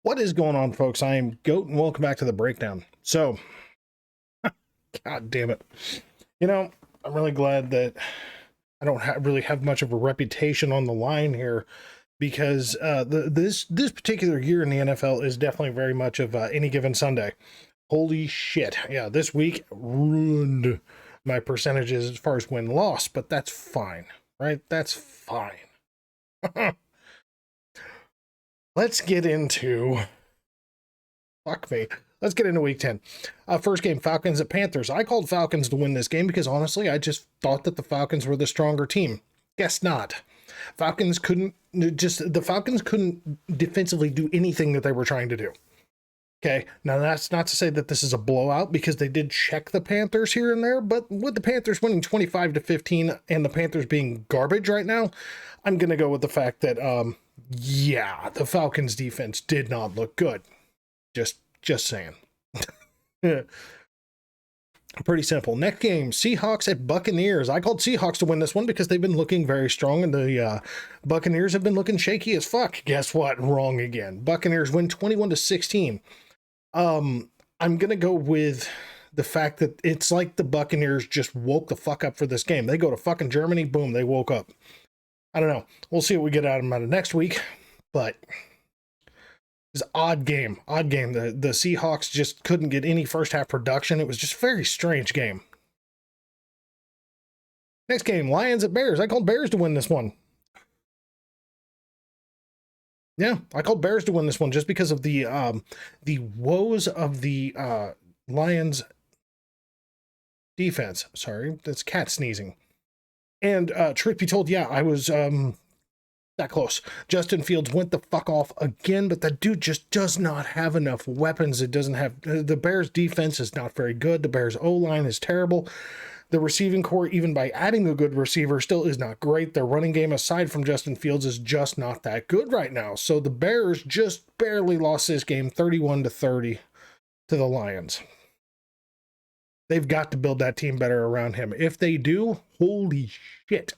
What is going on, folks? I am Goat, and welcome back to the breakdown. So, god damn it. I'm really glad that I don't really have much of a reputation on the line here because this particular year in the NFL is definitely very much of any given Sunday. Holy shit. Yeah, this week ruined my percentages as far as win-loss, but that's fine, right? That's fine. Let's get into... Fuck me. Let's get into week 10. First game, Falcons at Panthers. I called Falcons to win this game because honestly, I just thought that the Falcons were the stronger team. Guess not. The Falcons couldn't defensively do anything that they were trying to do. Okay, now that's not to say that this is a blowout because they did check the Panthers here and there, but with the Panthers winning 25-15 and the Panthers being garbage right now, I'm going to go with the fact that, yeah, the Falcons defense did not look good. Just saying. Pretty simple. Next game, Seahawks at Buccaneers. I called Seahawks to win this one because they've been looking very strong and the Buccaneers have been looking shaky as fuck. Guess what? Wrong again. Buccaneers win 21-16. I'm going to go with the fact that it's like the Buccaneers just woke the fuck up for this game. They go to fucking Germany, boom, they woke up. I don't know. We'll see what we get out of them out of next week, but... It's odd game. The Seahawks just couldn't get any first half production. It was just a very strange game. Next game, Lions at Bears. I called Bears to win this one. Yeah, I called Bears to win this one just because of the woes of the Lions defense. Sorry, that's cat sneezing. And truth be told, yeah, I was that close. Justin Fields went the fuck off again, but that dude just does not have enough weapons. It doesn't have... The Bears defense is not very good. The Bears O-line is terrible. The receiving core, even by adding a good receiver, still is not great. Their running game, aside from Justin Fields, is just not that good right now. So the Bears just barely lost this game 31-30 to the Lions. They've got to build that team better around him. If they do, holy shit.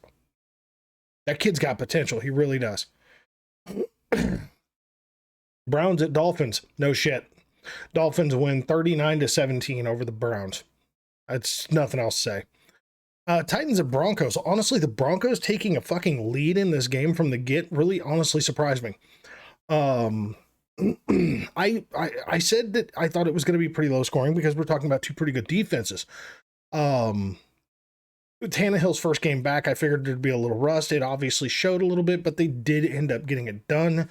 That kid's got potential. He really does. Browns at Dolphins. No shit. Dolphins win 39-17 over the Browns. That's nothing else to say. Titans at Broncos. Honestly, the Broncos taking a fucking lead in this game from the get really honestly surprised me. I said that I thought it was going to be pretty low scoring because we're talking about two pretty good defenses. Tannehill's first game back, I figured there'd be a little rust. It obviously showed a little bit, but they did end up getting it done.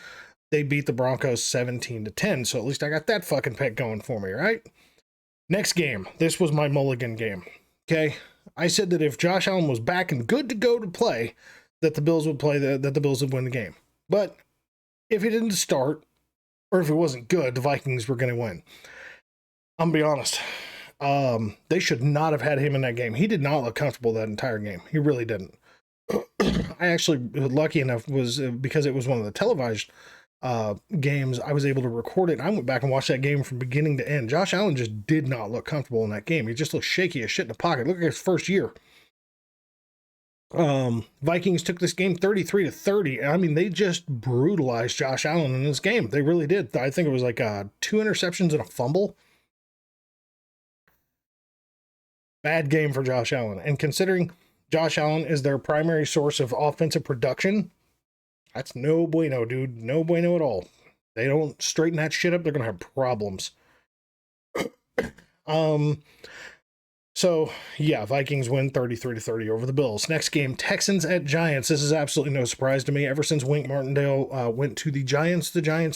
They beat the Broncos 17-10, so at least I got that fucking pick going for me, right? Next game. This was my mulligan game. Okay? I said that if Josh Allen was back and good to go to play, that the Bills would play, that the Bills would win the game. But if he didn't start, or if it wasn't good, the Vikings were going to win. I'm going to be honest. They should not have had him in that game. He did not look comfortable that entire game. He really didn't. I actually, lucky enough, was because it was one of the televised games, I was able to record it. And I went back and watched that game from beginning to end. Josh Allen just did not look comfortable in that game. He just looked shaky as shit in the pocket. Look at his first year. Vikings took this game 33-30. I mean, they just brutalized Josh Allen in this game. They really did. I think it was like 2 interceptions and a fumble. Bad game for Josh Allen. And considering Josh Allen is their primary source of offensive production, that's no bueno, dude. No bueno at all. They don't straighten that shit up, they're going to have problems. So, yeah, Vikings win 33-30 over the Bills. Next game, Texans at Giants. This is absolutely no surprise to me. Ever since Wink Martindale went to the Giants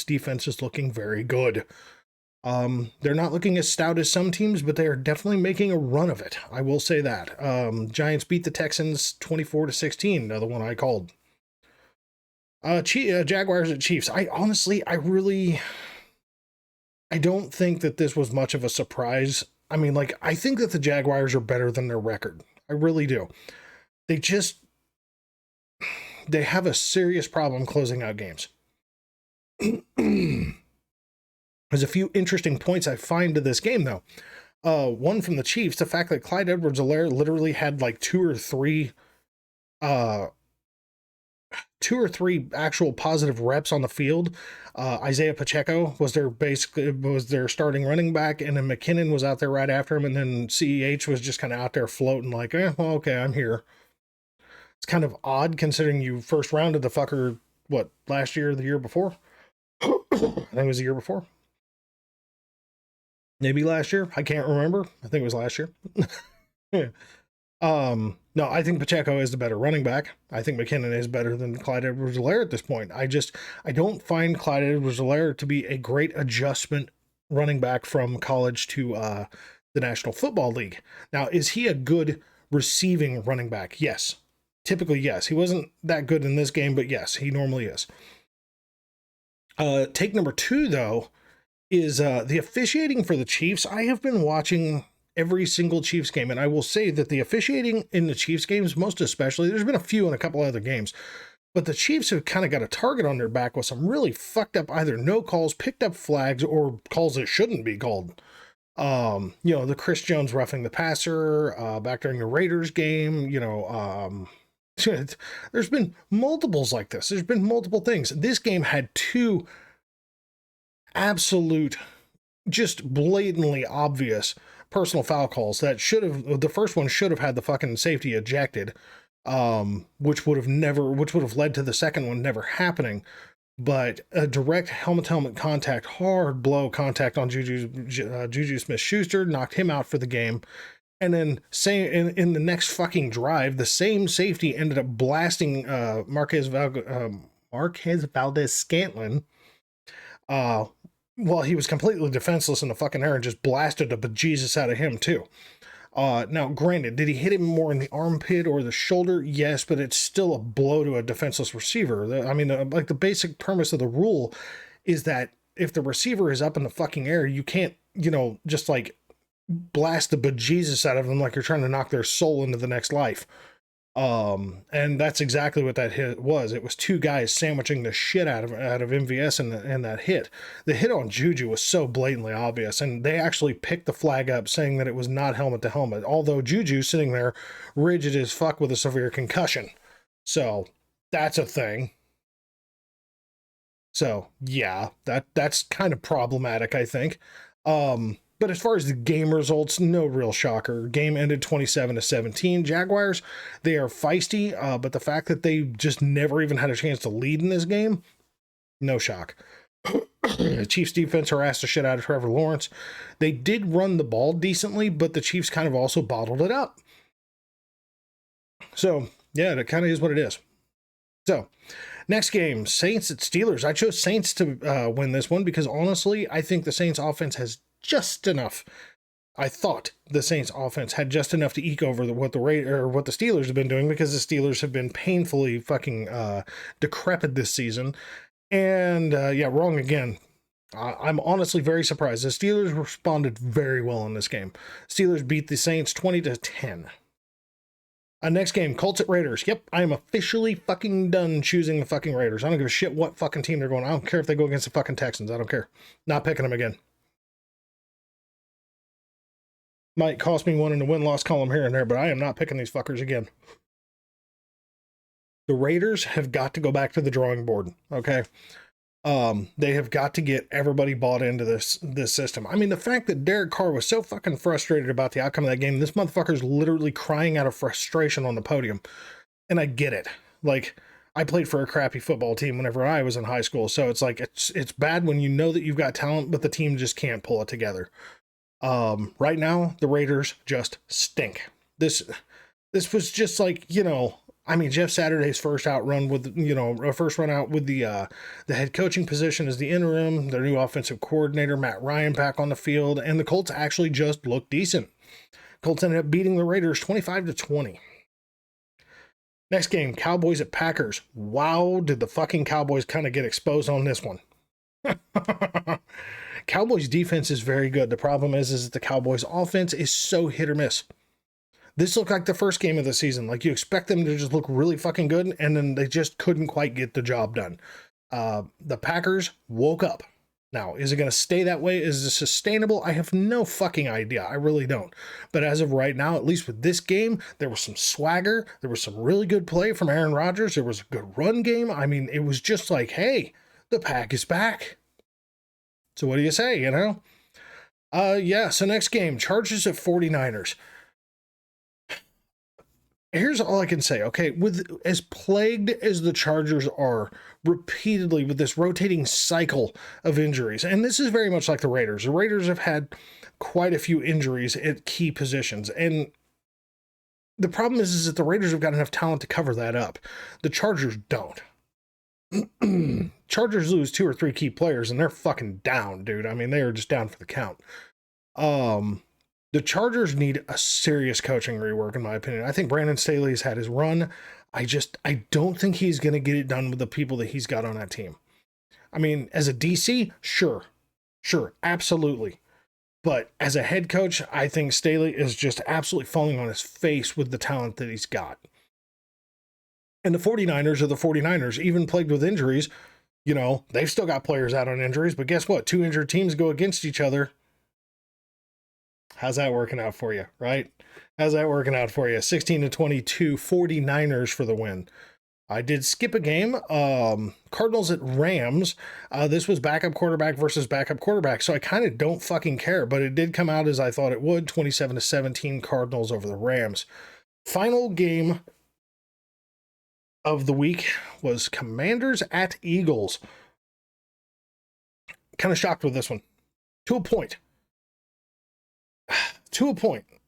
defense is looking very good. They're not looking as stout as some teams, but they are definitely making a run of it. I will say that. Giants beat the Texans 24-16, another one I called. Jaguars at Chiefs. I don't think that this was much of a surprise. I mean, like, I think that the Jaguars are better than their record. I really do. They have a serious problem closing out games. There's a few interesting points I find to this game, though. One from the Chiefs, the fact that Clyde Edwards-Helaire literally had like 2 or 3 2 or 3 actual positive reps on the field. Isaiah Pacheco was their starting running back, and then McKinnon was out there right after him, and then CEH was just kind of out there floating like, well, okay, I'm here. It's kind of odd considering you first rounded the fucker, what, last year or the year before? I think it was the year before. Maybe last year. I can't remember. I think it was last year. Yeah. No, I think Pacheco is the better running back. I think McKinnon is better than Clyde Edwards-Helaire at this point. I don't find Clyde Edwards-Helaire to be a great adjustment running back from college to the National Football League. Now, is he a good receiving running back? Yes. Typically, yes. He wasn't that good in this game, but yes, he normally is. Take number 2, though, is the officiating for the Chiefs. I have been watching every single Chiefs game, and I will say that the officiating in the Chiefs games, most especially, there's been a few in a couple other games, but the Chiefs have kind of got a target on their back with some really fucked up either no calls, picked up flags, or calls that shouldn't be called. The Chris Jones roughing the passer back during the Raiders game, there's been multiples like this. There's been multiple things. This game had 2 absolute, just blatantly obvious personal foul calls that the first one should have had the fucking safety ejected, which would have led to the second one never happening. But a direct helmet-to-helmet contact, hard blow contact on Juju Smith-Schuster knocked him out for the game. And then in the next fucking drive, the same safety ended up blasting Marquez Valdez-Scantling while he was completely defenseless in the fucking air and just blasted the bejesus out of him too. Now, granted, did he hit him more in the armpit or the shoulder? Yes, but it's still a blow to a defenseless receiver. The basic premise of the rule is that if the receiver is up in the fucking air, you can't, just like blast the bejesus out of them like you're trying to knock their soul into the next life. And that's exactly what that hit was. It was 2 guys sandwiching the shit out of MVS and that hit. The hit on Juju was so blatantly obvious, and they actually picked the flag up saying that it was not helmet to helmet, although Juju sitting there rigid as fuck with a severe concussion. So that's a thing. So yeah, that's kind of problematic, I think. But as far as the game results, no real shocker. Game ended 27-17. Jaguars, they are feisty, but the fact that they just never even had a chance to lead in this game, no shock. The Chiefs defense harassed the shit out of Trevor Lawrence. They did run the ball decently, but the Chiefs kind of also bottled it up. So, yeah, that kind of is what it is. So, next game, Saints at Steelers. I chose Saints to win this one because honestly, I think the Saints offense has just enough. I thought the Saints offense had just enough to eke over what the Steelers have been doing, because the Steelers have been painfully fucking decrepit this season. And wrong again. I'm honestly very surprised. The Steelers responded very well in this game. Steelers beat the Saints 20-10. Next game, Colts at Raiders. Yep, I am officially fucking done choosing the fucking Raiders. I don't give a shit what fucking team they're going. I don't care if they go against the fucking Texans. I don't care. Not picking them again. Might cost me one in the win-loss column here and there, but I am not picking these fuckers again. The Raiders have got to go back to the drawing board, okay? They have got to get everybody bought into this system. I mean, the fact that Derek Carr was so fucking frustrated about the outcome of that game, this motherfucker's literally crying out of frustration on the podium. And I get it. Like, I played for a crappy football team whenever I was in high school, so it's like, it's bad when you know that you've got talent, but the team just can't pull it together. Right now, the Raiders just stink. This was just like, Jeff Saturday's first run out with the head coaching position as the interim, their new offensive coordinator, Matt Ryan, back on the field, and the Colts actually just looked decent. Colts ended up beating the Raiders 25-20. Next game, Cowboys at Packers. Wow, did the fucking Cowboys kind of get exposed on this one. Cowboys defense is very good. The problem is that the Cowboys offense is so hit or miss. This looked like the first game of the season. Like, you expect them to just look really fucking good, and then they just couldn't quite get the job done. The Packers woke up. Now, is it going to stay that way? Is this sustainable? I have no fucking idea. I really don't. But as of right now, at least with this game, there was some swagger. There was some really good play from Aaron Rodgers. There was a good run game. I mean, it was just like, hey, the pack is back. So what do you say, you know? Yeah, so next game, Chargers at 49ers. Here's all I can say, okay? With as plagued as the Chargers are repeatedly with this rotating cycle of injuries, and this is very much like the Raiders. The Raiders have had quite a few injuries at key positions, and the problem is that the Raiders have got enough talent to cover that up. The Chargers don't. Chargers lose 2 or 3 key players, and they're fucking down, dude. I mean, they are just down for the count. The Chargers need a serious coaching rework, in my opinion. I think Brandon Staley's had his run. I don't think he's going to get it done with the people that he's got on that team. I mean, as a DC, sure, absolutely. But as a head coach, I think Staley is just absolutely falling on his face with the talent that he's got. And the 49ers are the 49ers, even plagued with injuries. You know, they've still got players out on injuries, but guess what? 2 injured teams go against each other. How's that working out for you, right? How's that working out for you? 16-22, 49ers for the win. I did skip a game. Cardinals at Rams. This was backup quarterback versus backup quarterback, so I kind of don't fucking care, but it did come out as I thought it would. 27-17 Cardinals over the Rams. Final game of the week was Commanders at Eagles. Kind of shocked with this one. To a point.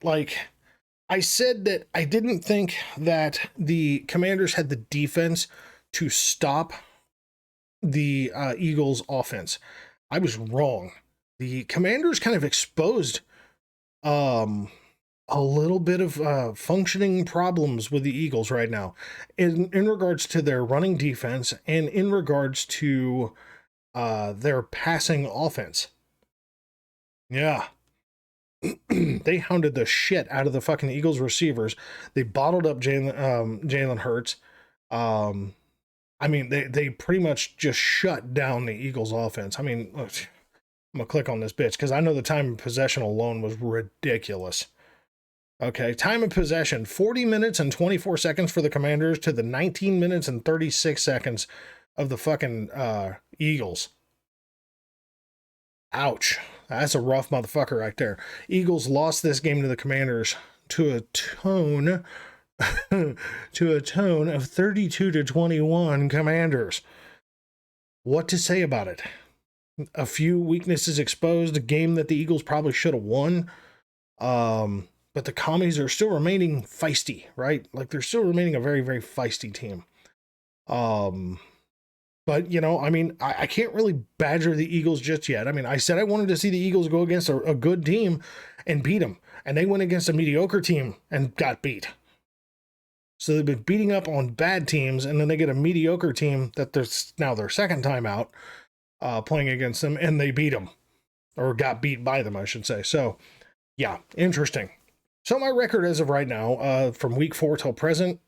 Like, I said that I didn't think that the Commanders had the defense to stop the Eagles offense. I was wrong. The Commanders kind of exposed a little bit of functioning problems with the Eagles right now in regards to their running defense and in regards to their passing offense. Yeah. They hounded the shit out of the fucking Eagles receivers. They bottled up Jalen Hurts. I mean, they pretty much just shut down the Eagles offense. I mean, look, I'm gonna click on this bitch because I know the time of possession alone was ridiculous. Okay, time of possession, 40 minutes and 24 seconds for the Commanders to the 19 minutes and 36 seconds of the fucking Eagles. Ouch. That's a rough motherfucker right there. Eagles lost this game to the Commanders to a tone of 32-21 Commanders. What to say about it? A few weaknesses exposed, a game that the Eagles probably should have won. But the Commies are still remaining feisty, right? Like, they're still remaining a very, very feisty team. But, you know, I mean, I can't really badger the Eagles just yet. I mean, I said I wanted to see the Eagles go against a good team and beat them. And they went against a mediocre team and got beat. So they've been beating up on bad teams, and then they get a mediocre team that there's now their second time out playing against them, and they beat them. Or got beat by them, I should say. So, yeah, interesting. So my record as of right now, from week 4 till present,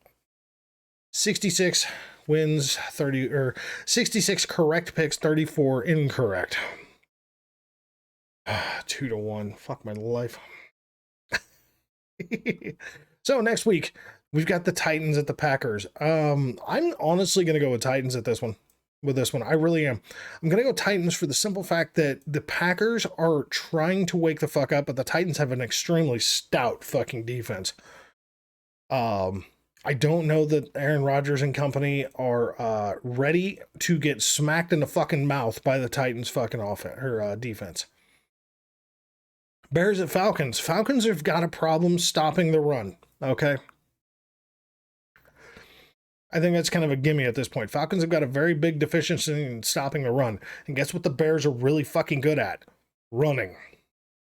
66 wins, 66 correct picks, 34 incorrect. 2-1. Fuck my life. So next week, we've got the Titans at the Packers. I'm honestly going to go with Titans at this one. With this one, I really am. I'm going to go Titans for the simple fact that the Packers are trying to wake the fuck up, but the Titans have an extremely stout fucking defense. I don't know that Aaron Rodgers and company are ready to get smacked in the fucking mouth by the Titans fucking offense or defense. Bears at Falcons. Falcons have got a problem stopping the run. Okay. I think that's kind of a gimme at this point. Falcons have got a very big deficiency in stopping the run. And guess what the Bears are really fucking good at? Running.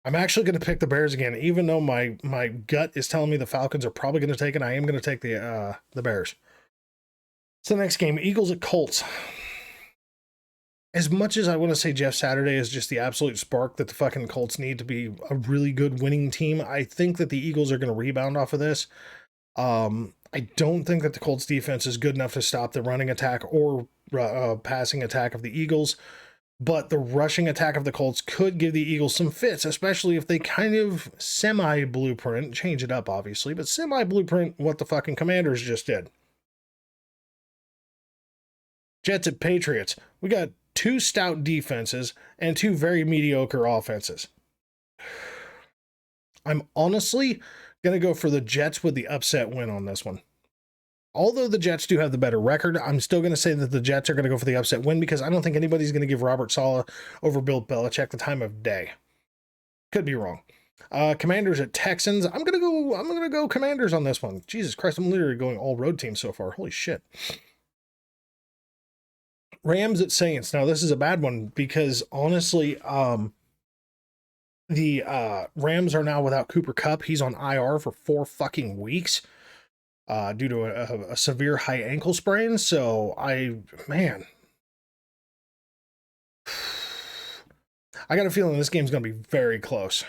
I'm actually going to pick the Bears again, even though my gut is telling me the Falcons are probably going to take it. I am going to take the Bears. So the next game, Eagles at Colts. As much as I want to say Jeff Saturday is just the absolute spark that the fucking Colts need to be a really good winning team, I think that the Eagles are going to rebound off of this. I don't think that the Colts defense is good enough to stop the running attack or passing attack of the Eagles. but the rushing attack of the Colts could give the Eagles some fits, especially if they kind of semi-blueprint, change it up obviously, but semi-blueprint what the fucking Commanders just did. Jets at Patriots. We got two stout defenses and two very mediocre offenses. I'm honestly going to go for the Jets with the upset win on this one. Although the Jets do have the better record, I'm still going to say that the Jets are going to go for the upset win because I don't think anybody's going to give Robert Saleh over Bill Belichick the time of day. Could be wrong. Commanders at Texans. I'm gonna go Commanders on this one. Jesus Christ, I'm literally going all road teams so far. Holy shit. Rams at Saints. Now this is a bad one because honestly, the Rams are now without Cooper Kupp. He's on IR for 4 fucking weeks. Due to a severe high ankle sprain. So I got a feeling this game's going to be very close.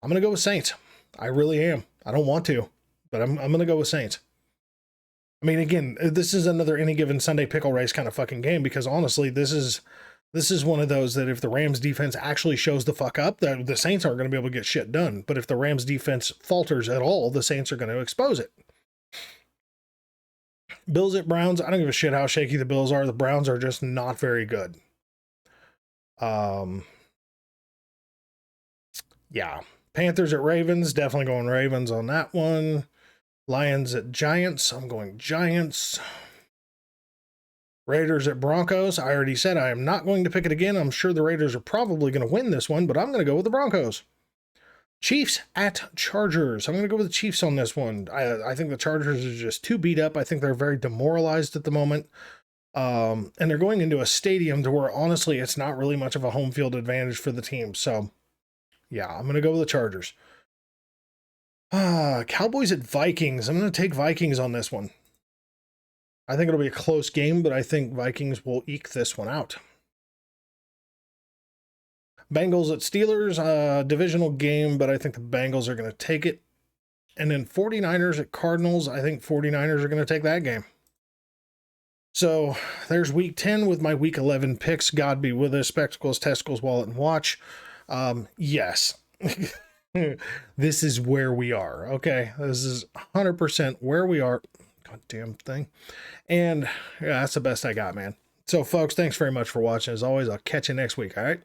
I'm going to go with Saints. I really am. I don't want to, but I'm going to go with Saints. I mean, again, this is another any given Sunday pickle race kind of fucking game because honestly, this is one of those that if the Rams defense actually shows the fuck up, the Saints aren't going to be able to get shit done. But if the Rams defense falters at all, the Saints are going to expose it. Bills at Browns. I don't give a shit how shaky the Bills are. The Browns are just not very good. Yeah. Panthers at Ravens. Definitely going Ravens on that one. Lions at Giants. I'm going Giants. Raiders at Broncos. I already said I am not going to pick it again. I'm sure the Raiders are probably going to win this one, but I'm going to go with the Broncos. Chiefs at Chargers. I'm going to go with the Chiefs on this one. I think the Chargers are just too beat up. I think they're very demoralized at the moment. And they're going into a stadium to where, honestly, it's not really much of a home field advantage for the team. So, yeah, I'm going to go with the Chargers. Cowboys at Vikings. I'm going to take Vikings on this one. I think it'll be a close game, but I think Vikings will eke this one out. Bengals at Steelers, divisional game, but I think the Bengals are going to take it. And then 49ers at Cardinals. I think 49ers are going to take that game. So there's week 10 with my week 11 picks. God be with us. Spectacles, testicles, wallet, and watch. Yes. This is where we are. Okay. This is 100% where we are. Goddamn thing. And yeah, that's the best I got, man. So folks, thanks very much for watching. As always, I'll catch you next week. All right.